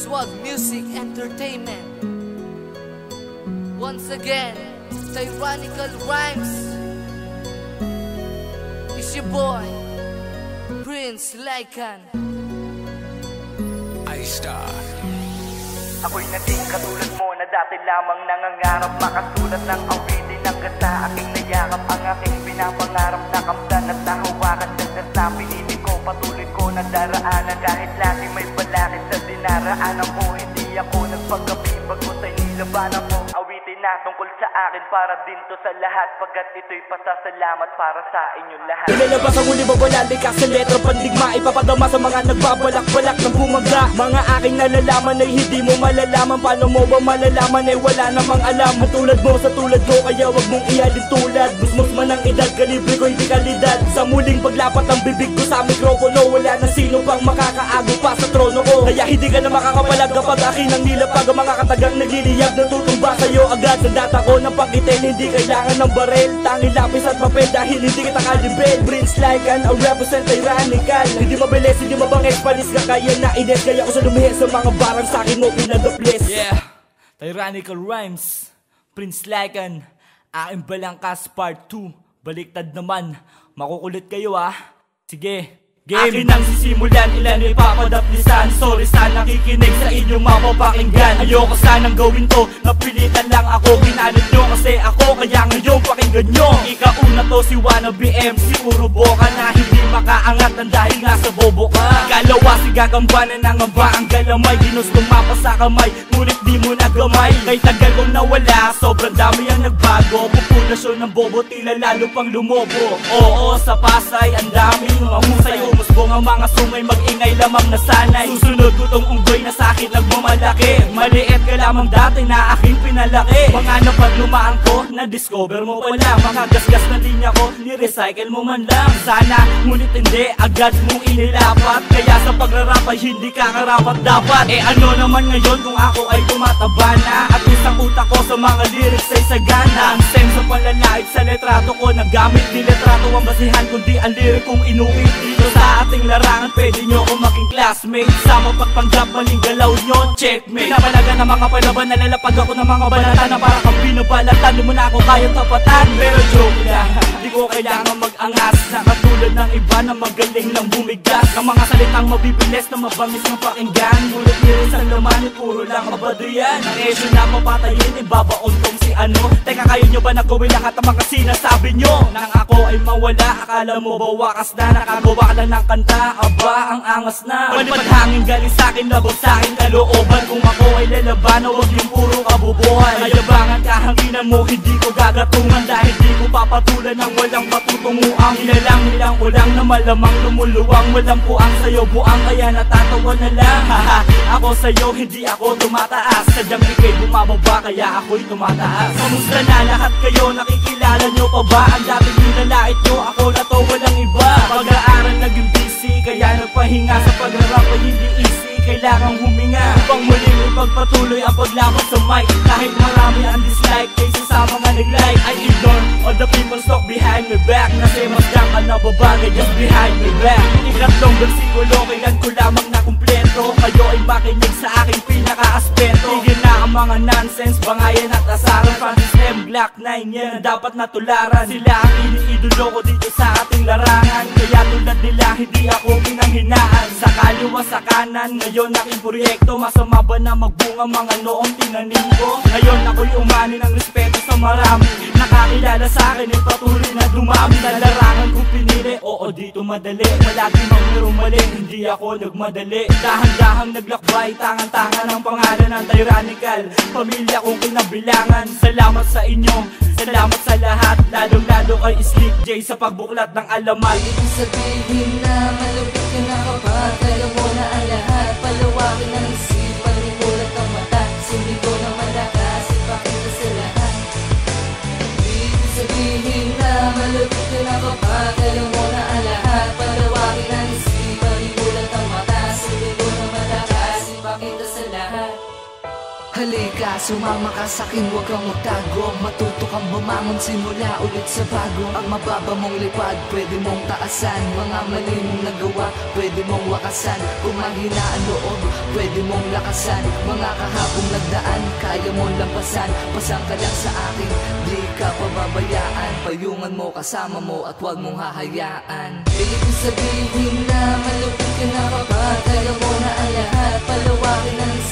Swag Music Entertainment. Once again, Tyrannical Rhymes. It's your boy, Prince Lycan. I-Star. Ako'y naging katulad mo na dati lamang nangangarap makasulat ng awitin hanggang sa aking nayakap ang aking pinapangarap na kamtan at nahawakan dagdag na pinili ko patuloy ko na daraanan kahit lagi may balakid sa dinaraanan mo. Hindi ako nagpagkapi bagot ay nilabanan mo. Awitin na tungkol sa akin para din to sa lahat pagkat ito'y pasasalamat para sa inyong lahat. Ilalabas ang uli babalali kasi letra pandigma ipapadama sa mga nagbabalak-balak ng bumangga. Mga aking nalalaman ay hindi mo malalaman. Paano mo ba malalaman ay wala namang alam. Tulad mo sa tulad ko kaya wag mong ihalin tulad. Busmos man ang edad, kalibre ko'y di kalidad. Sa muling paglapat ng bibig ko sa mikropono, wala na sino pang makakaago pa sa trono ko. Kaya hindi ka na makakapalag kapag akin ang nilapag. Ang mga katagang nagliliyab na tutumba sa'yo agad. Sa data ko ng pakitin, hindi kailangan ng barel. Tangi lapis at papel dahil hindi kita kalibel. Prince Lycan, I represent Tyrannical. Hindi mabilis, hindi mabangis, palis ka kaya nainis. Kaya ko sa lumihis sa mga barang sa'kin mo pinadaplis. Yeah, Tyrannical Rhymes, Prince Lycan, aking Balangkas Part 2. Baliktad naman, makukulit kayo Sige, game! Akin ang sisimulan, ilan ipapadaplisan. Sorry sa nakikinig sa inyong mapapakinggan. Ayoko sanang gawin to, napilitan lang ako. Ginalit nyo kasi ako, kaya ngayon pakinggan nyo. Ikauna to si Wannabe MC, puro boka na hindi makaangat ng dahil nasa bobo ka. Ikalawa si gagambanan ng amba ang galamay. Ginustong mapa sa kamay, ngunit di mo nagamay. Kay tagal kong nawala, sobrang dami ang nagbago. Populasyon ng bobo, tila lalo pang lumobo. Oo, sa Pasay, ang daming mahusay. Umusbong ang mga sungay, mag-ingay lamang na sanay. Susunod ko tong unggoy na sakit nagmamalaki. Maliit ka lamang dati na aking pinalaki. Mga napaglumaan ko, na-discover mo pala. Mga gasgas na linya ko, ni-recycle mo man lang. Sana, ngunit hindi, agad mong inilapat. Kaya sa pagrarap ay hindi ka karapat dapat. Ano naman ngayon kung ako ay tumataba na? At isang utak ko sa mga lyrics ay sagana. Ang sense sa panlalait sa letrato ko, nagamit di letrato ang basihan kundi ang lyric kong inuwi. Dito sa ating larangan, pwede nyo akong maging classmate. Sa mapagpanggap, maling galaw nyo, checkmate. Pinapalagan ng mga palaban, nalalapag ako ng mga balatan na para kang binabalatan. Di mo na ako kaya tapatan, pero joke lang. Di ko kailangan mag-angas na katulad ng iba na magaling lang bumigas. Ng mga salitang mabibilis na mabangis ng pakinggan. Ngunit nirin sa laman, puro lang kabado yan. Ang esyo na mapatayin, ibabaon kong si ano. Teka, kayo nyo ba nagawin lahat ang mga sinasabi nyo? Nang ako ay mawala, akala mo ba wakas na? Nakagawa ka lang ng kanta, aba ang angas na. Palipad hangin galing sa'kin, labog sa'kin kalooban. Kung ako ay lalaban, huwag yung puro kabubuhan. Mayabangan kahanginan mo, hindi ko gagatungan. Dahil di ko papatulan ng walang patutunguang. Nilang ko lang na malamang lumuluwang. Walang puang sa'yo, buang kaya natatawa na lang. Haha, ako sa'yo, hindi ako tumataas. Sadyang ikay bumababa, kaya ako'y tumataas. Kamusta na lahat kayo, nakikilala nyo pa ba? Ang dating nilalait nyo, ako na to, walang iba. Pag-aaral naging busy, kaya nagpahinga. Sa pagrarap ay hindi easy, kailangang huminga. Upang muling ipagpatuloy ang paglaban sa mic. Kahit marami ang dislike, kaysa sa mga nag-like I ignore all the people talk behind my back. Kasi mas lang ka na babagay just behind my back. Ikatlong versikulo, kailan ko lamang na kumpleto. Kayo ay makinig sa aking pinaka-aspeto. Tigil na ang mga nonsense, bangayan at asaran. Francis M. Glock 9 yan na dapat natularan. Sila ang iniidolo ko dito sa ating larangan. Kaya tulad nila, hindi ako pinanghinaan. Sa kaliwa sa kanan, ngayon aking proyekto. Masama ba na magbunga mga noong tinanim ko? Ngayon ako'y umani ng respeto sa marami. Nakakilala sa akin ay patuloy na dumami. Sa larangan kong pinili, oo dito madali. Malagi mang merong mali, hindi ako nagmadali. Dahan-dahang naglakbay, tangan-tangan ang pangalan ng Tyrannical. Pamilya kong kinabilangan, salamat sa inyo. Salamat sa lahat, lalong-lalo kay Slick J sa pagbuklat ng alamat. Ibig sabihin na malupit ka na kapag alam mo na ang lahat. Palawakin ang isipan, imulat ang mata. Sindi ko na malakas, ipakita sa lahat. Ibig sabihin na malupit ka na kapag alam mo na ang lahat. Palawakin ang isipan, imulat ang mata. Sindi ko na malakas, ipakita sa lahat. Halika, sumama ka sa'kin, huwag kang magtago. Matuto kang bumangon, simula ulit sa bago. Ang mababa mong lipad, pwede mong taasan. Mga mali mong nagawa, pwede mong wakasan. Kung mahina ang loob, pwede mong lakasan. Mga kahapong nagdaan, kaya mong lampasan. Pasang ka lang sa akin, di ka pababayaan. Payungan mo, kasama mo, at huwag mong hahayaan. Ibig ko sabihin na malupit ka na kapag kaya mo na ang lahat. Palawakin ang